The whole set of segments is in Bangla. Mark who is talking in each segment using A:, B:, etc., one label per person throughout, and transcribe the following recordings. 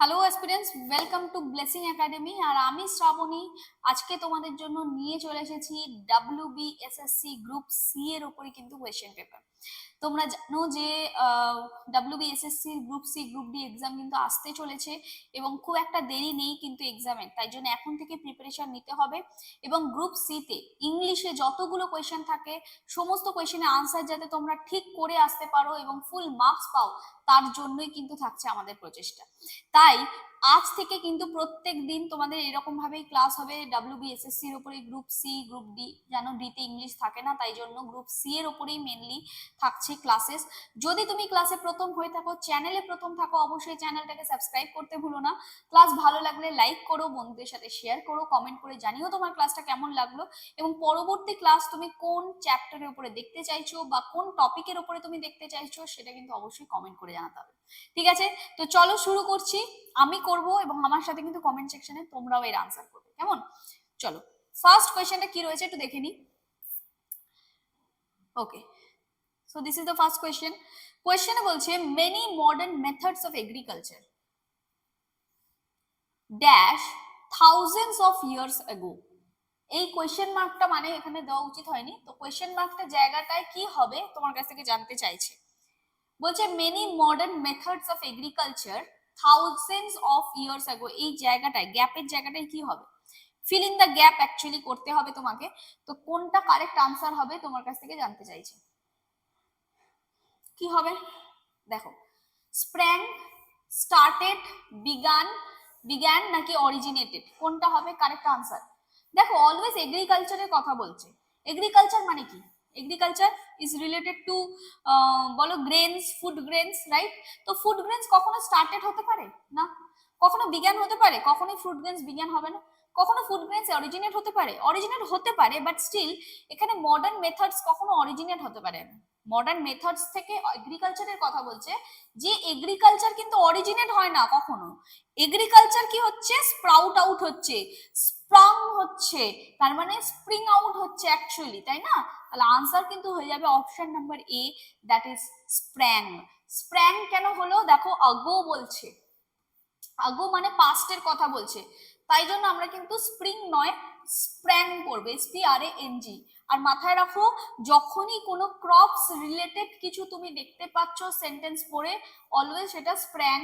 A: Hello aspirants, welcome to Blessing Academy. আর আমি শ্রাবণী আজকে তোমাদের জন্য নিয়ে চলে এসেছি WBSSC গ্রুপ সি এর উপরে কিন্তু কোয়েশ্চেন পেপার। তোমরা জানো যে WBSSC group C group D exam কিন্তু আসতে চলেছে এবং খুব একটা দেরি নেই কিন্তু এক্সামের, তাই জন্য এখন থেকে প্রিপারেশন নিতে হবে। এবং গ্রুপ সিতে ইংলিশে যতগুলো কোয়েশ্চেন থাকে সমস্ত কোয়েশ্চেনের আনসার যাতে তোমরা ঠিক করে আসতে পারো এবং ফুল মার্কস পাও, তার জন্যই কিন্তু থাকছে আমাদের প্রচেষ্টা। তাই আজ থেকে কিন্তু প্রত্যেক দিন তোমাদের এরকম ভাবেই ক্লাস হবে WBSSC এর উপরে। গ্রুপ সি গ্রুপ ডি, জানো ডি তে ইংলিশ থাকে না, তাই জন্য গ্রুপ সি এর উপরেই মেনলি থাকছে ক্লাসেস। যদি তুমি ক্লাসে প্রথম হয়ে থাকো, চ্যানেলে প্রথম থাকো, অবশ্যই চ্যানেলটাকে সাবস্ক্রাইব করতে ভুলো না। ক্লাস ভালো লাগলে লাইক করো, বন্ধুদের সাথে শেয়ার করো, কমেন্ট করে জানিও তোমার ক্লাসটা কেমন লাগলো এবং পরবর্তী ক্লাস তুমি কোন চ্যাপ্টারের উপরে দেখতে চাইছো বা কোন টপিকের উপরে তুমি দেখতে চাইছো সেটা কিন্তু অবশ্যই কমেন্ট করে জানাতে হবে। ঠিক আছে, তো চলো শুরু করছি। আমি করব এবং আমার সাথে কিন্তু কমেন্ট সেকশনে তোমরাও এর আনসার করবে, কেমন? চলো, ফার্স্ট কোয়েশ্চেনটা কি রয়েছে একটু দেখে নি। Okay, so this is the first question. কোয়েশ্চেনে বলছে many modern methods of agriculture dash thousands of years ago. এই কোয়েশ্চেন মার্কটা মানে এখানে দেওয়া উচিত হয়নি, তো কোয়েশ্চেন মার্কটা জায়গাটায় কি হবে তোমার কাছ থেকে জানতে চাইছে। বলছে many modern methods of agriculture thousands of years ago, এই জায়গাটায় গ্যাপের জায়গাটায় কি হবে? Fill in the gap actually করতে হবে তোমাকে। তো কোনটা কারেক্ট আনসার হবে তোমার কাছ থেকে জানতে চাইছে। কি হবে দেখো, স্প্র্যাং, স্টার্টেড, বিগান, বিজ্ঞান নাকি অরিজিনেটেড, কোনটা হবে কারেক্ট আনসার? দেখো অলওয়েজ এগ্রিকালচারের কথা বলছে। এগ্রিকালচার মানে কি? এগ্রিকালচার ইজ রিলেটেড টু বলো গ্রেনস, ফুড গ্রেনস, রাইট? তো ফুড গ্রেনস কখনো স্টার্টেড হতে পারে না, কখনো বিজ্ঞান হতে পারে, কখনোই ফুড গ্রেনস বিজ্ঞান হবে না। কখনো ফুড গ্রেনস অরিজিনেট হতে পারে, অরিজিনেট হতে পারে, বাট স্টিল এখানে মডার্ন মেথডস কখনো অরিজিনেট হতে পারে না। মডার্ন মেথডস থেকে এগ্রিকালচারের কথা বলছে, যে এগ্রিকালচার কিন্তু অরিজিনেট হয় না কখনো। এগ্রিকালচার কি হচ্ছে? স্প্রাউট আউট হচ্ছে, স্প্রাং হচ্ছে, তার মানে স্প্রিং আউট হচ্ছে অ্যাকচুয়ালি, তাই না? তাহলে আনসার কিন্তু হয়ে যাবে option number A, that is sprang. Sprang কেন হলো? দেখো আগো বলছে, আগো মানে পাস্টের কথা বলছে, তাই জন্য আমরা কিন্তু স্প্রিং নয় স্প্র্যাং করবে, SPRANG। আর মাথায় রাখো, যখনই কোনো ক্রপস রিলেটেড কিছু তুমি দেখতে পাচ্ছ সেন্টেন্স পড়ে, অলওয়েজ সেটা স্প্র্যাং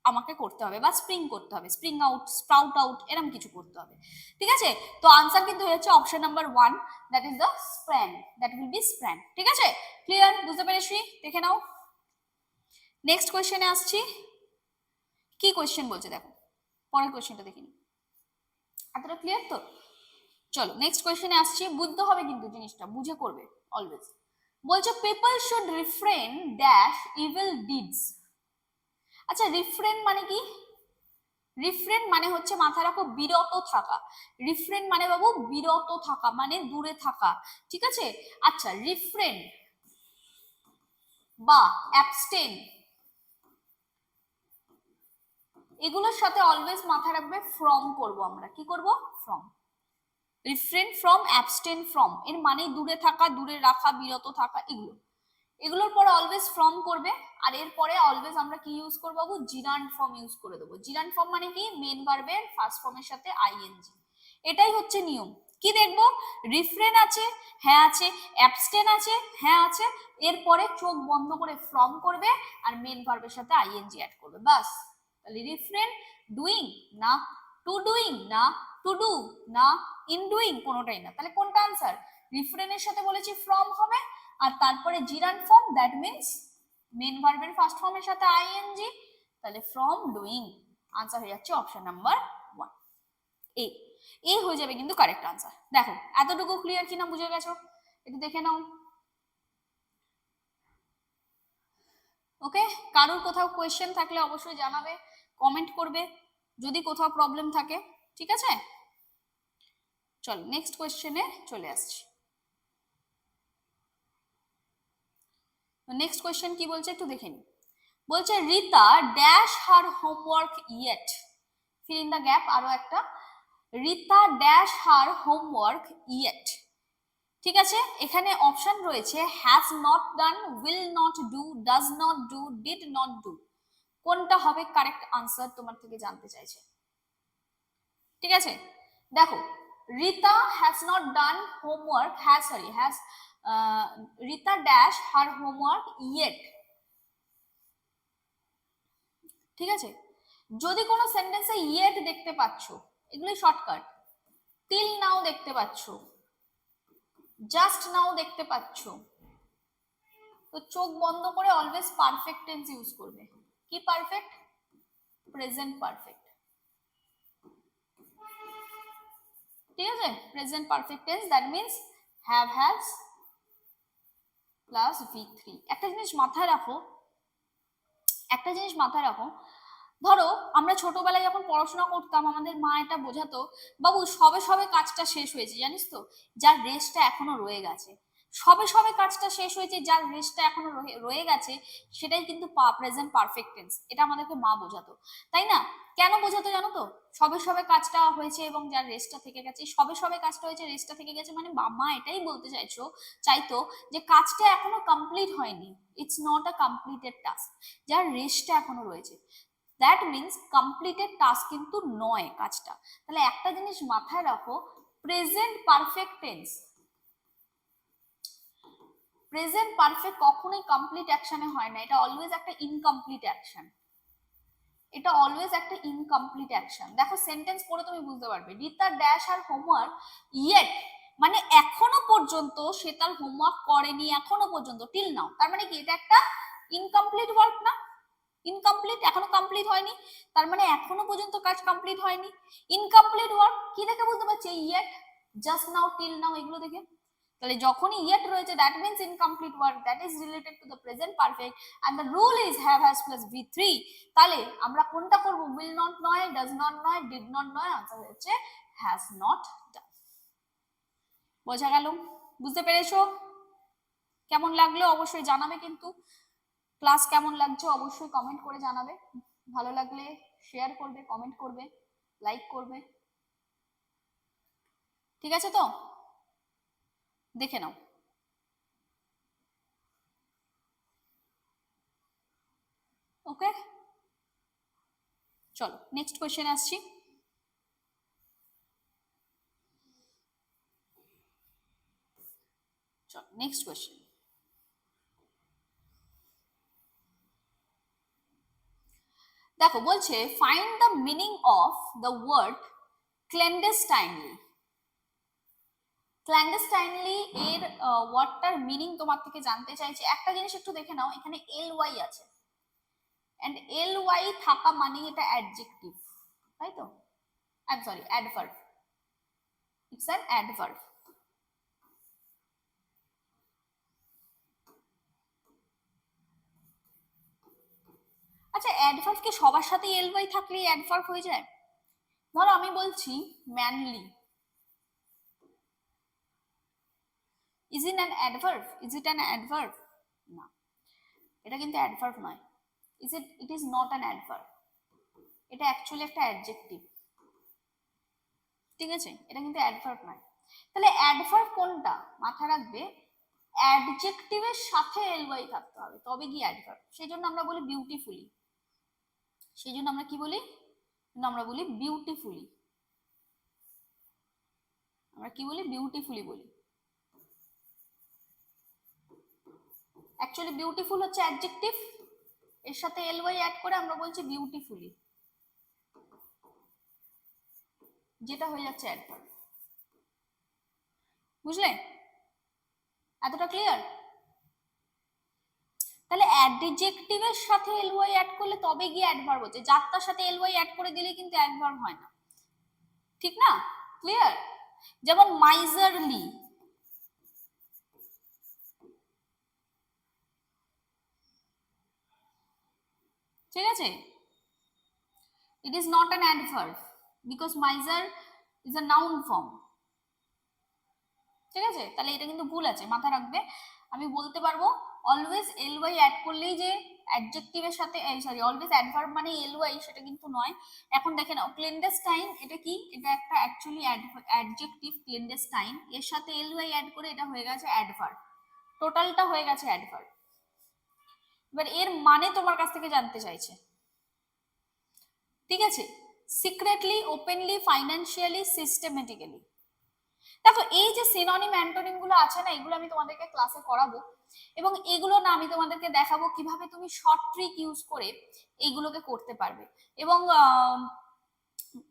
A: আমাকে করতে হবে বা স্প্রিং করতে হবে, স্প্রিং আউট, স্প্রাউট আউট, এরকম কিছু করতে হবে। ঠিক আছে, তো আনসার কিন্তু হচ্ছে option number 1, that is the sprang, that will be sprang. ঠিক আছে, ক্লিয়ার? বুঝতে পেরেছি? দেখে নাও নেক্সট কোয়েশ্চেনে আসছি। কি কোয়েশ্চেন বলছে দেখো, পরের কোয়েশ্চেনটা দেখে নি। এতটা ক্লিয়ার তো? চলো নেক্সট কোয়েশ্চেনে আসছি। বুঝতে হবে কিন্তু জিনিসটা, বুঝে করবে অলওয়েজ। বলছে people should refrain dash evil deeds. আচ্ছা, রিফ্রেন মানে কি? রিফ্রেন মানে হচ্ছে মাথায় রাখো বিরত থাকা। রিফ্রেন মানে বাবু বিরত থাকা, মানে দূরে থাকা। ঠিক আছে, আচ্ছা রিফ্রেন বা অ্যাবস্টেন, এগুলোর সাথে অলওয়েজ মাথায় রাখবে ফ্রম করব আমরা। কি করব? From. Refrain from, abstain from, এর মানে দূরে থাকা, দূরে রাখা, বিরত থাকা, এগুলো। এগুলোর পরে অলওয়েজ ফ্রম করবে, আর এরপরে অলওয়েজ আমরা কি ইউজ করবো বাবু? জিরান্ড ফর্ম ইউজ করে দেবো। জিরান্ড ফর্ম মানে কি? মেন ভার্বের ফার্স্ট ফর্মের সাথে আইএনজি। এটাই হচ্ছে নিয়ম। কি দেখবো? রিফ্রেন আছে, হ্যাঁ আছে, অ্যাবস্টেন আছে, হ্যাঁ আছে, এরপরে চোখ বন্ধ করে ফ্রম করবে আর মেন ভার্বের সাথে আইএনজি অ্যাড করবে, বাস। তাহলে রিফ্রেন ডুইং না, টু ডুইং না, টু ডু না, ইন ডুইং কোনোটাই না। তাহলে কোনটা আনসার? রিফ্রেনের সাথে বলেছি ফ্রম হবে, আর তারপরে gerund form, that means main ভার্বের ফার্স্ট ফর্মের সাথে আইএনজি, তাহলে ফ্রম ডুইং। আনসার হয়ে যাচ্ছে অপশন নাম্বার 1, এ। এ হয়ে যাবে কিন্তু কারেক্ট আনসার। দেখো এতটুকু ক্লিয়ার কিনা, বুঝে গেছো? একটু দেখে নাও। ওকে, কারোর কোথাও কোয়েশ্চেন থাকলে অবশ্যই জানাবে, কমেন্ট করবে যদি কোথাও প্রবলেম থাকে। ঠিক আছে, চলো নেক্সট কোয়েশ্চেনে চলে আসছি। নেক্সট কোয়েশ্চেন কি বলছে একটু দেখে নি। বলছে Rita dash her homework yet. Fill in the gap আরো একটা। Rita dash her homework yet. ঠিক আছে, এখানে অপশন রয়েছে has not done, will not do, does not do, did not do. কোনটা হবে কারেক্ট আনসার তোমার থেকে জানতে চাইছে। ঠিক আছে, দেখো Rita has not done homework, has Rita dash her homework yet. ঠিক আছে, যদি কোনো সেন্টেন্সে ইয়েট দেখতে পাচ্ছ, এগুলি শর্টকাট। টিল নাও দেখতে পাচ্ছ, জাস্ট নাও দেখতে পাচ্ছ, তো চোখ বন্ধ করে অলওয়েজ পারফেক্ট টেন্স ইউজ করবে। কি পারফেক্ট? Present perfect. ঠিক আছে, present perfect tense, that means have has plus V3। একটা জিনিস মাথায় রাখো, ধরো আমরা ছোটবেলায় যখন পড়াশোনা করতাম আমাদের মা এটা বোঝাতো, বাবু সবে সবে কাজটা শেষ হয়েছে, জানিস তো, যার রেস্টটা এখনো রয়ে গেছে। সবে সবে কাজটা শেষ হয়েছে, যার রেস্টটা এখনো রয়ে গেছে, সেটাই কিন্তু প্রেজেন্ট পারফেক্ট টেন্স। এটা আমাদেরকে মা বোঝাতো, তাই না? কেন বোঝাতো জানো তো? সবে সবে কাজটা হয়েছে এবং যার রেস্টটা থেকে গেছে, সবে সবে কাজটা হয়েছে, রেস্টটা থেকে গেছে, মানে মা এটাই বলতে চাইতো যে কাজটা এখনো কমপ্লিট হয়নি, it's not a completed task, যার রেস্টটা এখনো রয়েছে। দ্যাট মিনস কমপ্লিটেড টাস্ক কিন্তু নয় কাজটা। তাহলে একটা জিনিস মাথায় রাখো, present perfect tense, present perfect কখনোই কমপ্লিট অ্যাকশনে হয় না, এটা অলওয়েজ একটা ইনকমপ্লিট অ্যাকশন, এটা অলওয়েজ একটা ইনকমপ্লিট অ্যাকশন। দেখো সেন্টেন্স পড়ে তুমি বুঝতে পারবে, রিতা ড্যাশ আর হোমওয়ার্ক ইয়েট, মানে এখনো পর্যন্ত সে তার হোমওয়ার্ক করেনি, এখনো পর্যন্ত, টিল নাও, তার মানে কি এটা একটা ইনকমপ্লিট ওয়ার্ক না? ইনকমপ্লিট, এখনো কমপ্লিট হয়নি, তার মানে এখনো পর্যন্ত কাজ কমপ্লিট হয়নি। ইনকমপ্লিট ওয়ার্ক কি দেখে বুঝতে পারছি? Yet, just now, till now, এগুলো দেখে। তাহলে যখনই ইয়েট রয়েছে that means incomplete work, that is related to the present perfect and the rule is have has plus V3। তাহলে আমরা কোনটা করব? উইল নট নয়, ডাজ নট নয়, ডিড নট নয়, আনসার হচ্ছে হ্যাজ নট ডান। বোঝা গেল? বুঝতে পেরেছো? কেমন লাগলো অবশ্যই জানাবে, কিন্তু ক্লাস কেমন লাগছে অবশ্যই কমেন্ট করে জানাবে। ভালো লাগলে শেয়ার করবে, কমেন্ট করবে, লাইক করবে। ঠিক আছে তো? দেখে নাও। ওকে, চলো নেক্সট কোয়েশ্চেন আসছি। চলো নেক্সট কোয়েশ্চেন। দেখো বলছে find the meaning of the word clandestinely. Clandestinely এর ওয়ার্ডটার মিনিং তোমার থেকে জানতে চাইছে। একটা জিনিস একটু দেখে নাও, এখানে ly আছে, এন্ড ly থাকা মানে এটা অ্যাডজেক্টিভ, তাই তো? I am sorry, adverb, it's an adverb. আচ্ছা, অ্যাডভার্ব কি সবার সাথে ly থাকলে অ্যাডভার্ব হয়ে যায়? ধরো আমি বলছি manly, is it an adverb? Is it an adverb? না, এটা কিন্তু অ্যাডভার্ব নয়। It is not an adverb, এটা অ্যাকচুয়ালি একটা অ্যাডজেক্টিভ। ঠিক আছে, এটা কিন্তু অ্যাডভার্ব নয়। তাহলে অ্যাডভার্ব কোনটা? মাথা রাখবে, অ্যাডজেক্টিভের সাথে ly থাকতে হবে তবে কি অ্যাডভার্ব। সেই জন্য আমরা বলি বিউটিফুলি, সেই জন্য আমরা কি বলি? আমরা বলি বিউটিফুলি, আমরা কি বলি? বিউটিফুলি বলি। অ্যাকচুয়ালি বিউটিফুল হচ্ছে অ্যাডজেক্টিভ, এর সাথে ly অ্যাড করে আমরা বলছি বিউটিফুলি, যেটা হয়ে যাচ্ছে অ্যাডভার্ব। বুঝলে? এতটা ক্লিয়ার? তাহলে অ্যাডজেক্টিভের সাথে ly অ্যাড করলে তবে গিয়ে অ্যাডভার্ব হচ্ছে, যার সাথে ly অ্যাড করে দিলে কিন্তু অ্যাডভার্ব হয় না, ঠিক না? ক্লিয়ার? যেমন মাইজারলি, ঠিক আছে, it is not an adverb because miser is a noun form। ঠিক আছে, তাহলে এটা কিন্তু ভুল আছে, মাথা রাখবে। আমি বলতে পারবো অলওয়েজ ly অ্যাড করলেই যে অ্যাডজেক্টিভের সাথে, সরি, অলওয়েজ অ্যাডভার্ব মানে ly, সেটা কিন্তু নয়। এখন দেখে নাও ক্লেন্ডেস্টাইন, এটা কি? এটা একটা অ্যাকচুয়ালি অ্যাডজেক্টিভ ক্লেন্ডেস্টাইন, এর সাথে ly অ্যাড করে এটা হয়ে গেছে অ্যাডভার্ব, টোটালটা হয়ে গেছে অ্যাডভার্ব। এবার এর মানে তোমার কাছ থেকে জানতে চাইছে, ঠিক আছে, সিক্রেটলি, ওপেনলি, ফাইন্যান্সিয়ালি, সিস্টেমেটিক্যালি। দেখো এই যে সিনোনিম অ্যান্টোনিম গুলো আছে না, এগুলো আমি তোমাদেরকে ক্লাসে করাবো, এবং এগুলো না আমি তোমাদেরকে দেখাবো কিভাবে তুমি শর্ট ট্রিক ইউজ করে এইগুলোকে করতে পারবে, এবং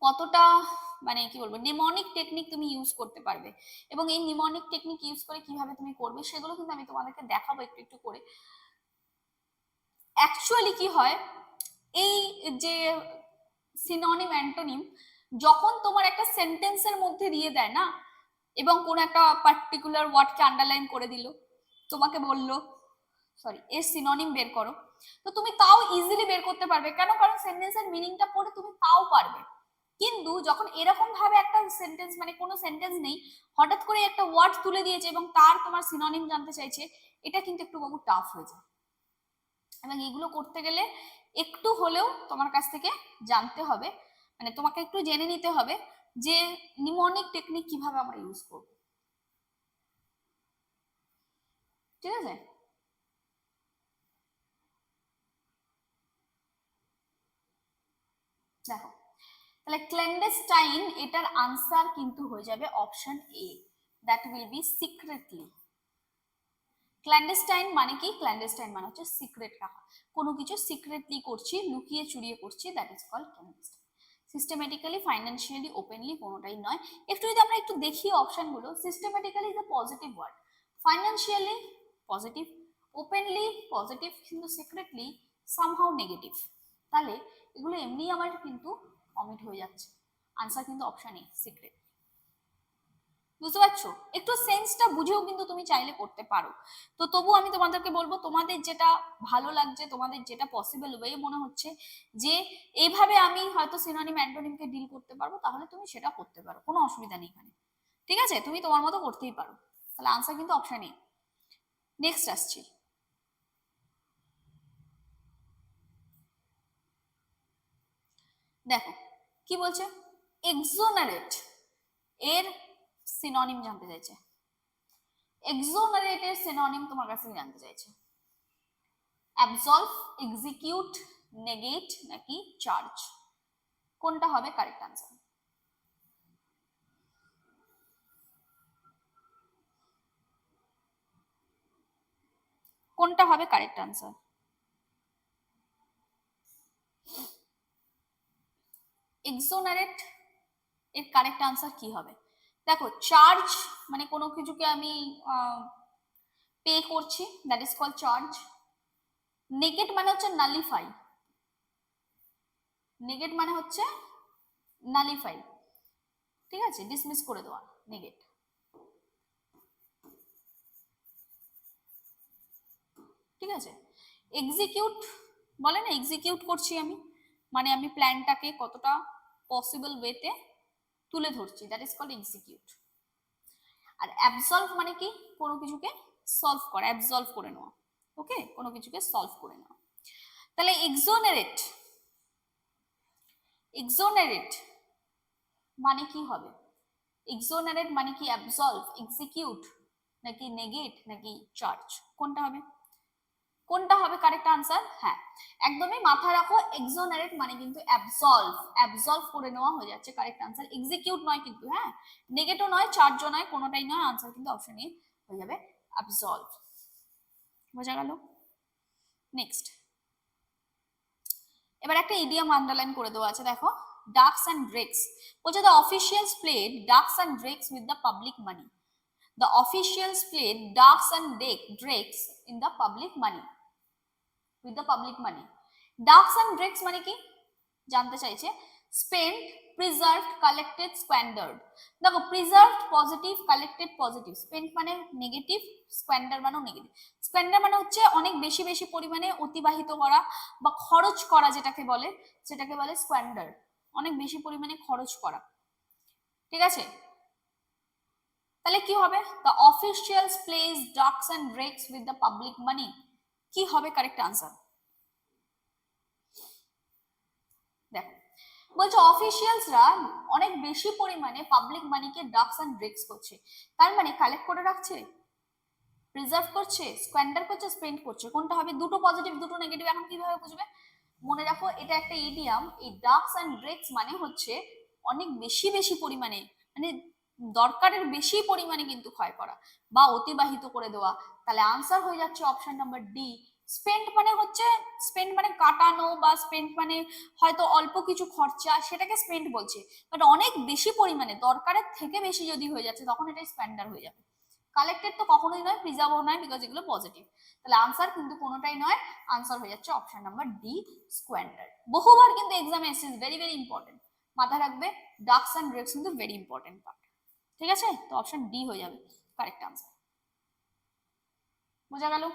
A: কতটা মানে কি বলবো নিমোনিক টেকনিক তুমি ইউজ করতে পারবে, এবং এই নিমোনিক টেকনিক ইউজ করে কিভাবে তুমি করবে সেগুলো কিন্তু আমি তোমাদেরকে দেখাবো একটু একটু করে। অ্যাকচুয়ালি কি হয়, এই যে সিনোনিম অ্যান্টোনিম যখন তোমার একটা সেন্টেন্সের মধ্যে দিয়ে দেয় না, এবং কোন একটা পার্টিকুলার ওয়ার্ডকে আন্ডারলাইন করে দিল, তোমাকে বললো সরি এর সিনোনিম বের করো, তো তুমি তাও ইজিলি বের করতে পারবে। কেন? কারণ সেন্টেন্সের মিনিংটা পড়ে তুমি তাও পারবে। কিন্তু যখন এরকম ভাবে একটা সেন্টেন্স মানে কোনো সেন্টেন্স নেই, হঠাৎ করে একটা ওয়ার্ড তুলে দিয়েছে এবং তার তোমার সিনোনিম জানতে চাইছে, এটা কিন্তু একটু বহু টাফ হয়ে যায়, এবং এগুলো করতে গেলে একটু হলেও তোমার কাছ থেকে জানতে হবে, মানে তোমাকে একটু জেনে নিতে হবে যে নিমোনিক টেকনিক কিভাবে আমরা ইউজ করব। ঠিক আছে, দেখো তাহলে ক্ল্যান্ডেস্টাইন এটার আনসার কিন্তু হয়ে যাবে option A, that will be secretly. Clandestine মানে কি? ক্ল্যান্ডেস্টাইন মানে হচ্ছে সিক্রেট রাখা, কোনো কিছু সিক্রেটলি করছি, লুকিয়ে চুরিয়ে করছি, that is called clandestine. Systematically, financially, openly কোনোটাই নয়। একটু যদি আমরা একটু দেখি অপশনগুলো, systematically is a positive word, financially positive, openly positive, কিন্তু সিক্রেটলি সামহাউ নেগেটিভ। তাহলে এগুলো এমনি আমার কিন্তু অমিট হয়ে যাচ্ছে, আনসার কিন্তু অপশন এ সিক্রেট। বুঝতে পারছো? একটু সেন্সটা বুঝেও কিন্তু তুমি চাইলে করতে পারো। তো তবু আমি তোমাদেরকে বলবো, তোমাদের যেটা ভালো লাগছে, তোমাদের যেটা পসিবল ওয়ে মনে হচ্ছে যে এইভাবে আমি হয়তো সিনোনিম অ্যান্টোনিমকে ডিল করতে পারবো, তাহলে তুমি সেটা করতে পারো, কোনো অসুবিধা নেই এখানে। ঠিক আছে, তুমি তোমার মতো করতেই পারো। তাহলে আনসার কিন্তু অপশন এ। নেক্সট আসছি, দেখো কি বলছে, এক্সোনারেট এর সিনোনিম জানতে চাইছে। এক্সোনারেট এর সিনোনিম তোমার কাছে জানতে চাইছে। অ্যাবসলভ, এক্সিকিউট, নেগেট নাকি চার্জ, কোনটা হবে কারেক্ট আনসার? কোনটা হবে কারেক্ট আনসার? এক্সোনারেট এর কারেক্ট আনসার কি হবে? দেখো চার্জ মানে কোনো কিছুকে আমি পে করছি, দ্যাট ইজ কল্ড চার্জ। নেগেট মানে হচ্ছে নালিফাই, নেগেট মানে হচ্ছে নালিফাই, ঠিক আছে, ডিসমিস করে দেওয়া, নেগেট। ঠিক আছে, এক্সিকিউট বলে না, এক্সিকিউট করছি আমি, মানে আমি প্ল্যানটাকে কতটা পসিবল ওয়েতে তুলে ধরছি, দ্যাট ইজ কল্ড এক্সিকিউট। আর অ্যাবসলভ মানে কি? কোনো কিছুকে সলভ করা, অ্যাবসলভ করে নেওয়া, ওকে, কোনো কিছুকে সলভ করে নেওয়া। তাহলে এক্সোনারেট, এক্সোনারেট মানে কি হবে? এক্সোনারেট মানে কি অ্যাবসলভ, এক্সিকিউট নাকি নেগেট নাকি চার্জ, কোনটা হবে? কোনটা হবে কারেক্ট আনসার? হ্যাঁ, একদমই মাথায় রাখো, এক্সোনারেট মানে কিন্তু অ্যাবসলভ, অ্যাবসলভ করে নেওয়া হয়ে যাচ্ছে কারেক্ট আনসার, এক্সিকিউট নয় কিন্তু, হ্যাঁ, নেগেটও নয়, চার্জও নয়, কোনোটাই নয়, আনসার কিন্তু অপশন এ হয়ে যাবে অ্যাবসলভ। বোঝা গেল? নেক্সট, এবার একটা ইডিয়াম আন্ডারলাইন করে দেওয়া আছে, দেখো ডাকস অ্যান্ড ড্রেকস, বলছে the officials played ducks and drakes with the public money, the officials played ducks and drakes in the public money, with the public money. Ducks and drakes মানে কি জানতে চাইছে, স্পেন্ট, প্রিজার্ভড, কালেক্টেড, স্কোয়ান্ডার্ড। দেখো preserved positive, collected positive, spent মানে নেগেটিভ, স্কোয়ান্ডার মানেও নেগেটিভ। স্কোয়ান্ডার মানে হচ্ছে অনেক বেশি বেশি পরিমাণে অতিবাহিত করা বা খরচ করা, যেটাকে বলে সেটাকে বলে স্কোয়ান্ডার, অনেক বেশি পরিমাণে খরচ করা। ঠিক আছে, তাহলে কি হবে? The officials plays ducks and drakes with the public money, কি হবে কারেক্ট আনসার? দেখো বলছে অফিসিয়ালসরা অনেক বেশি পরিমাণে পাবলিক মানিকে ডাকস অ্যান্ড ড্রেকস করছে, তার মানে কালেক্ট করে রাখছে, প্রিজার্ভ করছে, স্কোয়ান্ডার করছে, স্পেন্ড করছে, কোনটা হবে? দুটো পজিটিভ দুটো নেগেটিভ, এখন কিভাবে বুঝবে? মনে রাখো এটা একটা ইডিয়াম। এই ডাক্স অ্যান্ড ড্রেক্স মানে হচ্ছে অনেক বেশি বেশি পরিমাণে, মানে দরকারের বেশি পরিমাণে কিন্তু ক্ষয় করা বা অতিবাহিত করে দেওয়া। তাহলে আনসার হয়ে যাচ্ছে অপশন নাম্বার ডি। স্পেন্ট মানে হচ্ছে, স্পেন্ট মানে কাটানো, বা স্পেন্ট মানে হয়তো অল্প কিছু খরচা, সেটাকে স্পেন্ট বলছে। বাট অনেক বেশি পরিমাণে, দরকারের থেকে বেশি যদি হয়ে যাচ্ছে তখন এটা স্পেন্ডার হয়ে যাবে। কালেক্টেড তো কখনোই নয়, প্রিজার্ভও নয়, বিকজ এগুলো পজিটিভ। তাহলে আনসার কিন্তু কোনোটাই নয়, আনসার হয়ে যাচ্ছে অপশন নাম্বার ডি, স্কোয়ান্ডার। বহুবার কিন্তু এক্সামে এসেছে, ভেরি ভেরি ইম্পর্টেন্ট, মাথায় রাখবে। ডাক্স অ্যান্ড ড্রেক্স কিন্তু ভেরি ইম্পর্টেন্ট পার্ট। ঠিক আছে, তো অপশন ডি হয়ে যাবে কারেক্ট আনসার। বোঝা গেল?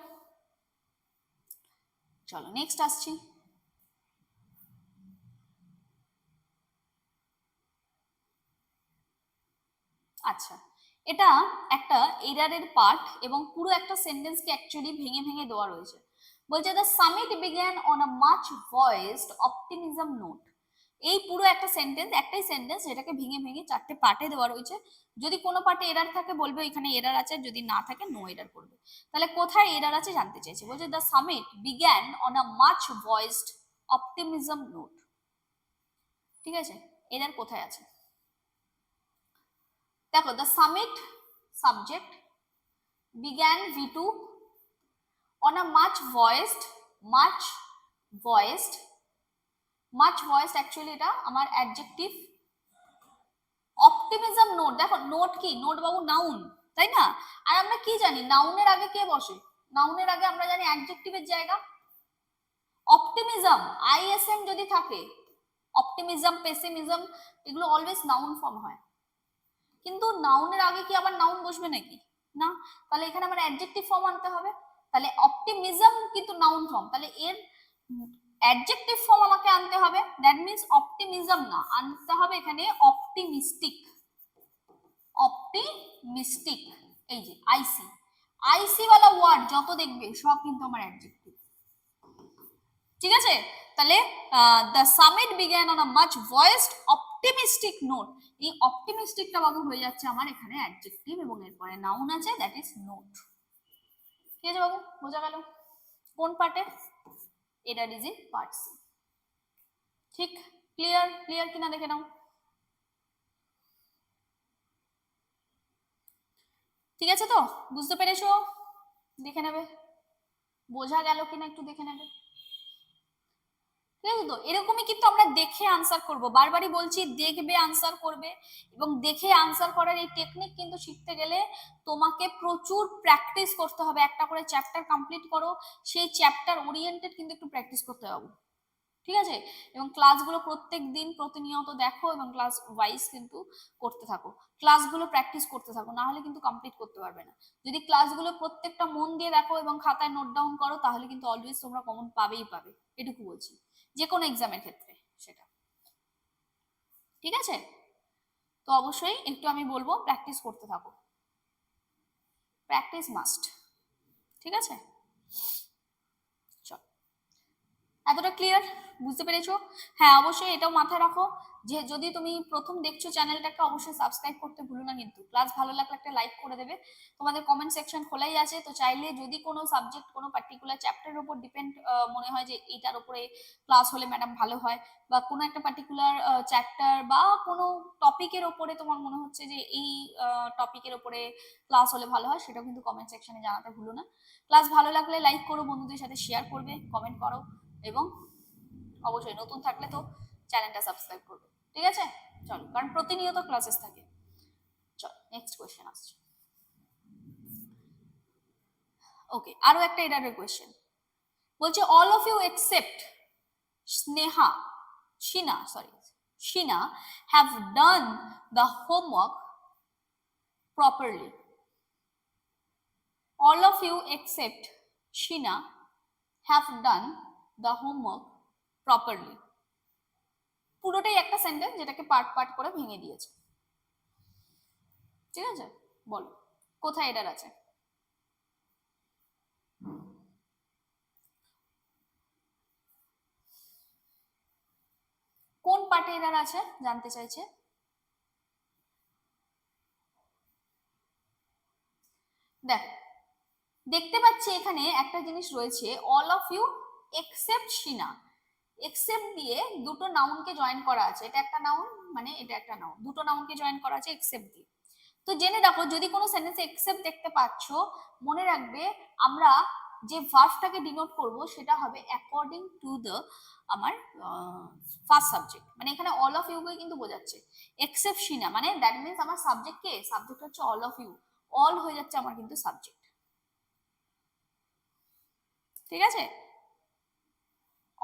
A: চলো নেক্সট আসছি। আচ্ছা, এটা একটা এরারের পার্ট এবং পুরো একটা সেন্টেন্সকে অ্যাকচুয়ালি ভেঙে ভেঙে দেওয়া রয়েছে। বলছে the summit began on a much voiced optimism note. এই পুরো একটা সেন্টেন্স, একটাই সেন্টেন্স, যেটাকে ভেঙে ভেঙে চারটে পার্টে দেওয়া রয়েছে। যদি কোনো পার্টে এরার থাকে বলবে এখানে এরার আছে, যদি না থাকে নো এরার করবে। তাহলে কোথায় এরার আছে জানতে চাইছে। বলছে the summit began on a much voiced optimism note. ঠিক আছে, এরার কোথায় আছে? দেখো, the summit subject, began V2 on a much voiced actually এটা আমার adjective। অপটিমিজম নোট, দেখো নোট কি, নোট বাবু নাউন, তাই না? আর আমরা কি জানি নাউনের আগে কে বসে? নাউনের আগে আমরা জানি অ্যাডজেক্টিভের জায়গা। অপটিমিজম আইএসএম যদি থাকে, অপটিমিজম, পেসিমিজম, এগুলো অলওয়েজ নাউন ফর্ম হয়। কিন্তু নাউনের আগে কি আবার নাউন বসবে নাকি? না। তাহলে এখানে আমার অ্যাডজেক্টিভ ফর্ম আনতে হবে। তাহলে অপটিমিজম কিন্তু নাউন ফর্ম, তাহলে এর অ্যাডজেক্টিভ ফর্ম আমাকে আনতে হবে। দ্যাট মিন্স অপটিমিজম না, আনতে হবে এখানে অপটিমিস্টিক। অপটিমিস্টিক, এই যে আইসি, আইসি ওয়ালা ওয়ার্ড যত দেখবে সব কিন্তু আমার অ্যাডজেক্টিভ। ঠিক আছে, তাহলে the summit began on a much voiced optimistic note. এই অপটিমিস্টিকটা বাবু হয়ে যাচ্ছে আমার এখানে অ্যাডজেক্টিভ, এবং এরপরে নাউন আছে, দ্যাট ইজ নোট। ঠিক আছে বাবু, বোঝা গেল? কোন পার্টে? এটা ইজ ইন পার্ট সি। ঠিক, ক্লিয়ার? ক্লিয়ার কিনা দেখে নাও। ঠিক আছে তো, বুঝতে পেরেছো? দেখে নেবে বোঝা গেল কিনা, একটু দেখে নেবে। ঠিক আছে তো, এরকমই কিন্তু আমরা দেখে আনসার করব। বারবারই বলছি দেখবে আনসার করবে, এবং দেখে আনসার করার এই টেকনিক কিন্তু শিখতে গেলে তোমাকে প্রচুর প্র্যাকটিস করতে হবে। একটা করে চ্যাপ্টার কমপ্লিট করো, সেই চ্যাপ্টার ওরিয়েন্টেড কিন্তু একটু প্র্যাকটিস করতে হবে। ঠিক আছে, এবং ক্লাসগুলো প্রত্যেক দিন প্রতিনিয়ত দেখো, এবং ক্লাস ওয়াইজ কিন্তু করতে থাকো, ক্লাসগুলো প্র্যাকটিস করতে থাকো, না হলে কিন্তু কমপ্লিট করতে পারবে না। যদি ক্লাসগুলো প্রত্যেকটা মন দিয়ে দেখো এবং খাতায় নোট ডাউন করো, তাহলে কিন্তু অলওয়েজ তোমরা কমন পাবেই পাবে, এটুকু বলছি, যে কোনো এক্সামের ক্ষেত্রে সেটা। ঠিক আছে, তো অবশ্যই একটু আমি বলবো প্র্যাকটিস করতে থাকো, প্র্যাকটিস মাস্ট। ঠিক আছে, চল, এতটা ক্লিয়ার? বুঝতে পেরেছো? হ্যাঁ, অবশ্যই এটাও মাথায় রাখো যে যদি তুমি প্রথম দেখছো চ্যানেলটাকে, অবশ্যই সাবস্ক্রাইব করতে ভুলো না কিন্তু। ক্লাস ভালো লাগলে একটা লাইক করে দেবে। তোমাদের কমেন্ট সেকশন খোলাই আছে, তো চাইলে যদি কোনো সাবজেক্ট, কোনো পার্টিকুলার চ্যাপ্টারের উপর ডিপেন্ড মনে হয় যে এইটার উপরে ক্লাস হলে ম্যাডাম ভালো হয়, বা কোনো একটা পার্টিকুলার চ্যাপ্টার বা কোনো টপিকের ওপরে তোমার মনে হচ্ছে যে এই টপিকের ওপরে ক্লাস হলে ভালো হয়, সেটাও কিন্তু কমেন্ট সেকশনে জানাতে ভুলো না। ক্লাস ভালো লাগলে লাইক করো, বন্ধুদের সাথে শেয়ার করবে, কমেন্ট করো, এবং অবশ্যই নতুন থাকলে তো চ্যানেলটা সাবস্ক্রাইব করবে। ঠিক আছে, চলো, কারণ প্রতিনিয়ত ক্লাসেস থাকে। চল, নেক্সট কোয়েশ্চেন আসছে। ওকে, আরো একটা এরারের কোয়েশ্চেন। বলছে all of you except Sheena have done the homework properly. All of you except Sheena have done the homework properly. পুরোটাই একটা সেন্টেন্স, যেটাকে পার্ট পার্ট করে ভেঙে দিয়েছে। ঠিক আছে, বলো কোথায় এরার আছে? কোন পার্টে এরার আছে জানতে চাইছে। দেখ, দেখতে পাচ্ছি এখানে একটা জিনিস রয়েছে, all of you except Sheena. Except দিয়ে দুটো নাউনকে জয়েন করা আছে, এটা একটা নাউন মানে এটা একটা নাউন, দুটো নাউনকে জয়েন করা আছে এক্সেপ্ট দিয়ে। তো জেনে রাখো যদি কোনো সেন্টেন্সে এক্সেপ্ট দেখতে পাচ্ছ, মনে রাখবে আমরা যে ভার্বটাকে ডিনোট করব সেটা হবে অ্যাকর্ডিং টু দ্য আমার ফার্স্ট সাবজেক্ট, মানে এখানে অল অফ ইউ কে কিন্তু বোঝাচ্ছে, এক্সেপশন মানে দ্যাট মিন্স আমার সাবজেক্ট কে, সাবজেক্ট হচ্ছে অল অফ ইউ, অল হয়ে যাচ্ছে আমার কিন্তু সাবজেক্ট, ঠিক আছে,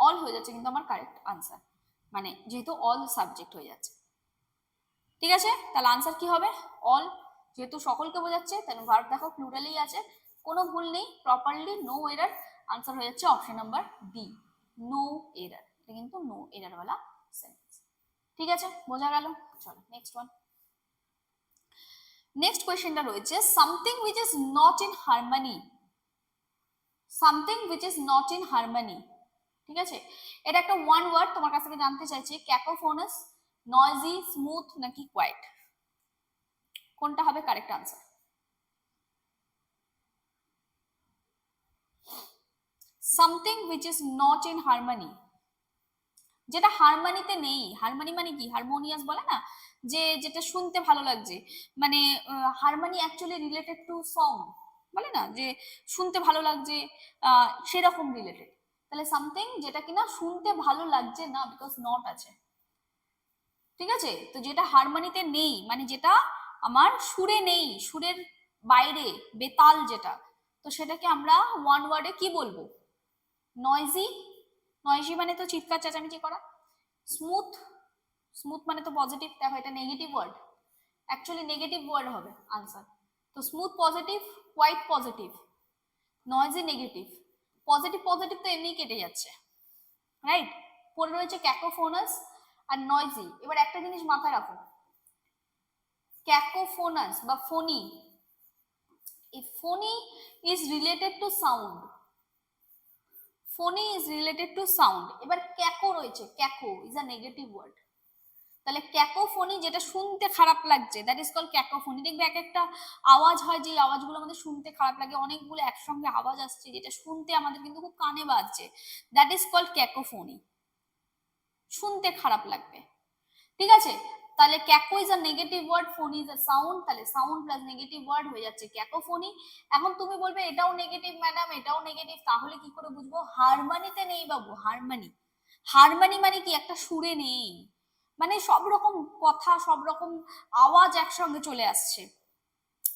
A: অল হয়ে যাচ্ছে কিন্তু আমার কারেক্ট আনসার, মানে যেহেতু অল সাবজেক্ট হয়ে যাচ্ছে, ঠিক আছে, তাহলে আনসার কি হবে অল, যেহেতু সকলকে বোঝাচ্ছে তাহলে ভার্ব দেখো প্লুরালেই আছে, কোনো ভুল নেই, প্রপারলি নো এরার, আনসার হয়ে যাচ্ছে option number B, no error, এটা কিন্তু নো এরার वाला সেন্টেন্স, ঠিক আছে, বোঝা গেল। চলো নেক্সট ওয়ান, নেক্সট কোয়েশ্চেনটা রয়েছে something which is not in harmony, something which is not in harmony, ঠিক আছে, এটা একটা ওয়ান ওয়ার্ড, তোমার কাছ থেকে জানতে চাইছি ক্যাকোফোনাস, নয়েজি, স্মুথ নাকি কোয়াইট, কোনটা হবে correct answer? Something which is not in harmony, যেটা হারমোনিতে নেই, হারমোনি মানে কি, হারমোনিয়াস বলে না, যে যেটা শুনতে ভালো লাগছে, মানে harmony actually related to song, বলে না যে শুনতে ভালো লাগছে, সেরকম রিলেটেড, তাহলে সামথিং যেটা কিনা শুনতে ভালো লাগছে না, বিকজ নট আছে, ঠিক আছে, তো যেটা হারমোনিতে নেই মানে যেটা আমার সুরে নেই, সুরের বাইরে বেতাল যেটা, তো সেটাকে আমরা ওয়ান ওয়ার্ডে কি বলবো, নয়েজি, নয়েজি মানে তো চিৎকার চেঁচামেচি করা, স্মুথ, স্মুথ মানে তো পজিটিভ, দেখো এটা negative word, actually negative word হবে আনসার, তো smooth positive, quite positive, noisy negative, positive positive তো এমনি কেটে যাচ্ছে, রাইট, পরে রয়েছে ক্যাকোফোনাস আর নয়েজি, এবার একটা জিনিস মাথায় রাখো, ক্যাকোফোনাস বা ফোনি, এই phony is related to sound, phony is related to sound, এবার ক্যাকো রয়েছে, caco is a negative word, তাহলে ক্যাকোফোনি যেটা শুনতে খারাপ লাগছে দ্যাট ইজ কল্ড ক্যাকোফোনি, দেখবে এক একটা আওয়াজ হয় যে আওয়াজগুলো আমাদের শুনতে খারাপ লাগে, অনেকগুলো একসঙ্গে আওয়াজ আসছে যেটা শুনতে আমাদের কিন্তু খুব কানে বাজছে, দ্যাট ইজ কল্ড ক্যাকোফোনি, শুনতে খারাপ লাগবে, ঠিক আছে, তাহলে caco is a negative word, phony is a sound, তাহলে সাউন্ড প্লাস নেগেটিভ ওয়ার্ড হয়ে যাচ্ছে ক্যাকোফোনি। এখন তুমি বলবে এটাও নেগেটিভ ম্যাডাম, এটাও নেগেটিভ, তাহলে কি করে বুঝবো, হারমোনিতে নেই বাবু, হারমোনি, হারমোনি মানে কি একটা সুরে নেই, মানে সব রকম কথা সব রকম আওয়াজ একসঙ্গে চলে আসছে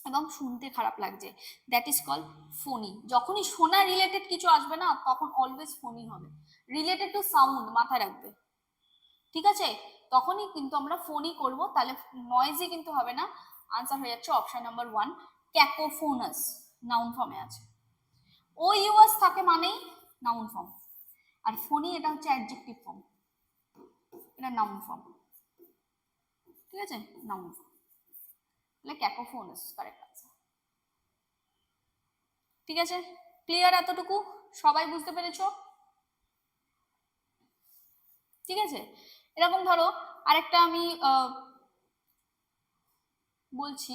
A: এবং শুনতে খারাপ লাগছে, দ্যাট ইজ কল ফোনি, যখনই শোনা রিলেটেড কিছু আসবে না তখন অলওয়েজ ফোনি হবে, রিলেটেড টু সাউন্ড মাথায় রাখবে, ঠিক আছে, তখনই কিন্তু আমরা ফোনই করব, তাহলে নয়েজি কিন্তু হবে না, আনসার হয়ে যাচ্ছে অপশন নাম্বার ওয়ান, ক্যাকোফোনাস, নাউন ফর্মে আছে, ও ইউএস থাকে মানেই নাউন ফর্ম, আর ফোনি এটা হচ্ছে অ্যাডজেক্টিভ ফর্ম, এটা নাউন ফর্ম, ঠিক আছে, নাউন ফর্ম, তাহলে ক্যাকোফোনাস কারেক্ট আনসার, ঠিক আছে, ক্লিয়ার এতটুকু, সবাই বুঝতে পেরেছো, ঠিক আছে, এরকম ধরো আরেকটা আমি বলছি,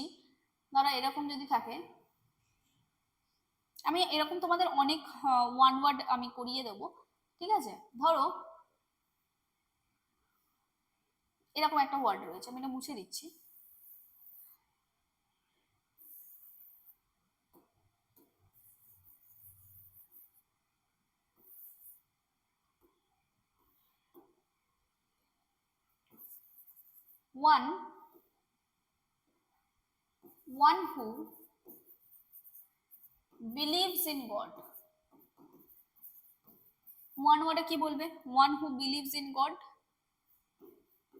A: ধরো এরকম যদি থাকে, আমি এরকম তোমাদের অনেক ওয়ান ওয়ার্ড আমি করিয়ে দেব, ঠিক আছে, ধরো এরকম একটা ওয়ার্ড রয়েছে, আমি এটা মুছে দিচ্ছি, one one who believes in God, one ওয়ার্ডে কি বলবে, one who believes in God,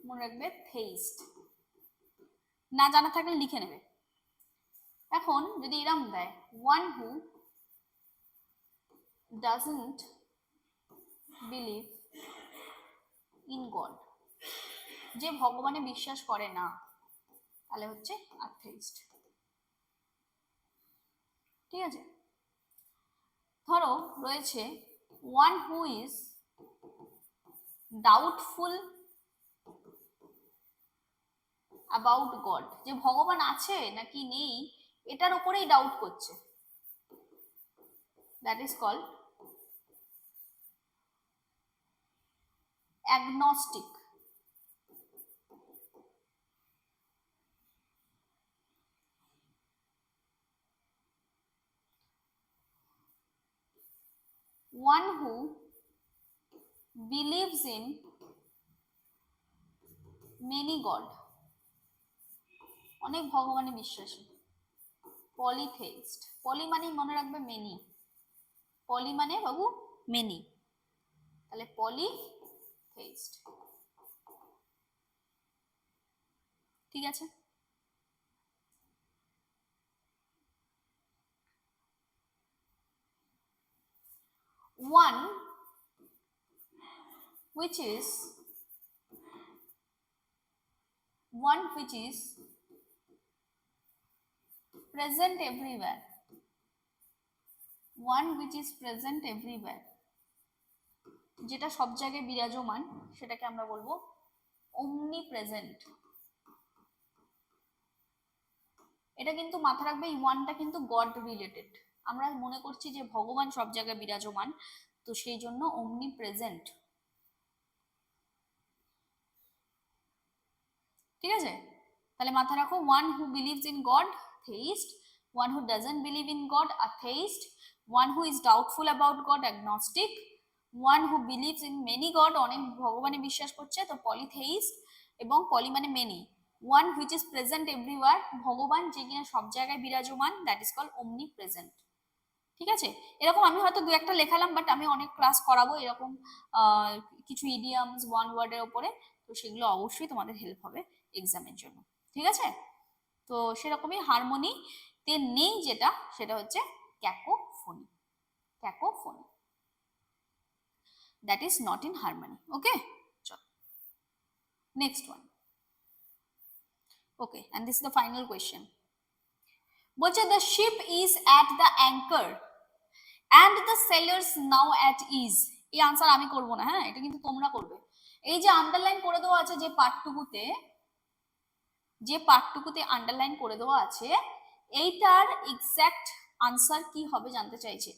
A: মনে রাখবে theist, না জানা থাকলে লিখে নেবে, এখন যদি এরকম দেয় one who doesn't believe in God, যে ভগবানে বিশ্বাস করে না, তাহলে হচ্ছে atheist, ঠিক আছে, ধরো রয়েছে one who is doubtful about God, যে ভগবান আছে নাকি নেই এটার উপরেই ডাউট করছে, that is called agnostic. One who believes in many god, অনেক ভগবানে বিশ্বাসী। পলিথেইস্ট, পলি মানে মনে রাখবে মেনি, পলি মানে বাবু মেনি, তাহলে পলিথেইস্ট। ঠিক আছে, one which is present everywhere, one which is present everywhere, যেটা সব জায়গায় বিরাজমান, সেটাকে আমরা বলবো omni present। এটা কিন্তু মাথা রাখবে, এই ওয়ানটা কিন্তু গড রিলেটেড। আমরা মনে করছি যে ভগবান সব জায়গায় বিরাজমান, তো সেই জন্য omni present। ঠিক আছে, তাহলে মাথা রাখো, one who believes in god theist, one who doesn't believe in God atheist, one who is doubtful about God agnostic, one who believes in many God অনেক ভগবানে বিশ্বাস করছে তো polytheist, এবং poly মানে many, one which is present everywhere ভগবান যে কিনা সব জায়গায় বিরাজমান, that is called omnipresent। ঠিক আছে, এরকম আমি হয়তো দু একটা লেখালাম, বাট আমি অনেক ক্লাস করাবো এরকম কিছু ইডিয়ামস ওয়ান ওয়ার্ডের উপরে, তো সেগুলো অবশ্যই তোমাদের হেল্প হবে এক্সামের জন্য। ঠিক আছে, তো সেরকমই হারমোনি তে নেই যেটা, সেটা হচ্ছে cacophony, cacophony, that is not in harmony. Okay, চলো next one. Okay, and this is the final question. বলছে the ship is at the anchor and the sailors now at ease. এই আনসার আমি করব না, হ্যাঁ, এটা কিন্তু তোমরা করবে। এই যে আন্ডারলাইন করে দেওয়া আছে যে পার্টটুকুতে, যে পার্টটুকুতে আন্ডারলাইন করে দেওয়া আছে, এইটার এক্স্যাক্ট আনসার কি হবে জানতে চাইছে।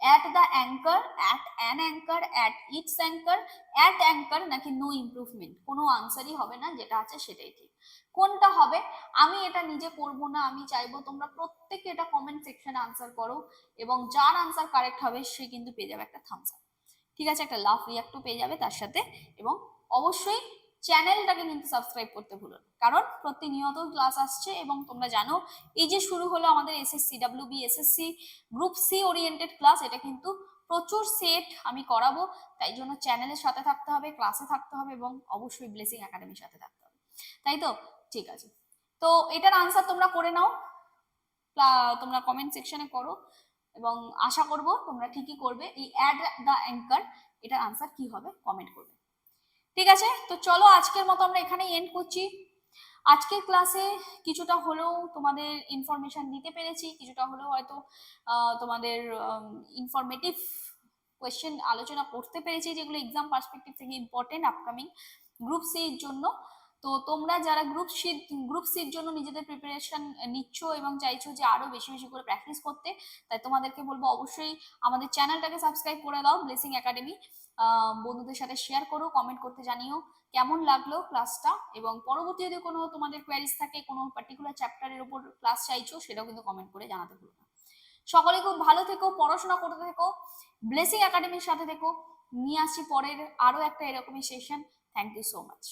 A: At the anchor, at an anchor, at it's anchor, at anchor নাকি নো ইমপ্রুভমেন্ট, কোনো আনসারই হবে না, যেটা আছে সেটাই ঠিক। কোনটা হবে আমি এটা নিজে করব না, আমি চাইবো তোমরা প্রত্যেকে এটা কমেন্ট সেকশনে আনসার করো, এবং যার আনসার কারেক্ট হবে সে কিন্তু পেয়ে যাবে একটা থামস আপ। ঠিক আছে, একটা লাভ রিয়াক্টও পেয়ে যাবে তার সাথে, এবং অবশ্যই চ্যানেলটাকে কিন্তু সাবস্ক্রাইব করতে ভুলো না, কারণ প্রতিনিয়ত ক্লাস আসছে, এবং তোমরা জানো এই যে শুরু হলো আমাদের SSC WB SSC group C oriented class, এটা কিন্তু প্রচুর সেট আমি করাবো, তাই জন্য চ্যানেলের সাথে থাকতে হবে, ক্লাসে থাকতে হবে, এবং অবশ্যই ব্লেসিং একাডেমির সাথে থাকতে হবে, তাই তো? ঠিক আছে, তো এটার আনসার তোমরা করে নাও, তোমরা কমেন্ট সেকশনে করো, এবং আশা করব তোমরা ঠিকই করবে। এই অ্যাড দ্য অ্যাঙ্কার, এটার আনসার কি হবে কমেন্ট করবে। ঠিক আছে, তো চলো আজকের মতো আমরা এখানেই এন্ড করছি। আজকের ক্লাসে কিছুটা হলেও তোমাদের ইনফরমেশন দিতে পেরেছি, কিছুটা হলেও হয়তো তোমাদের ইনফরমেটিভ কোয়েশ্চেন আলোচনা করতে পেরেছি, যেগুলো এক্সাম পার্সপেক্টিভ থেকে ইম্পর্টেন্ট আপকামিং গ্রুপ সি এর জন্য। তো তোমরা যারা গ্রুপ সির জন্য নিজেদের প্রিপারেশন নিচ্ছ এবং চাইছো যে আরো বেশি বেশি করে প্র্যাকটিস করতে, তাই তোমাদেরকে বলবো অবশ্যই আমাদের চ্যানেলটাকে সাবস্ক্রাইব করে দাও, ব্লেসিং একাডেমি। বন্ধুদের সাথে শেয়ার করো, কমেন্ট করতে জানিও কেমন লাগলো ক্লাসটা, এবং পরবর্তী যদি কোনো তোমাদের কোয়ারিজ থাকে, কোনো পার্টিকুলার চ্যাপ্টারের উপর ক্লাস চাইছো, সেটাও কিন্তু কমেন্ট করে জানাতে ভুলো না। সকলে খুব ভালো থেকো, পড়াশোনা করতে থেকো, ব্লেসিং একাডেমির সাথে থেকো। নিয়ে আসছি পরের আরো একটা এরকমই session. Thank you so much.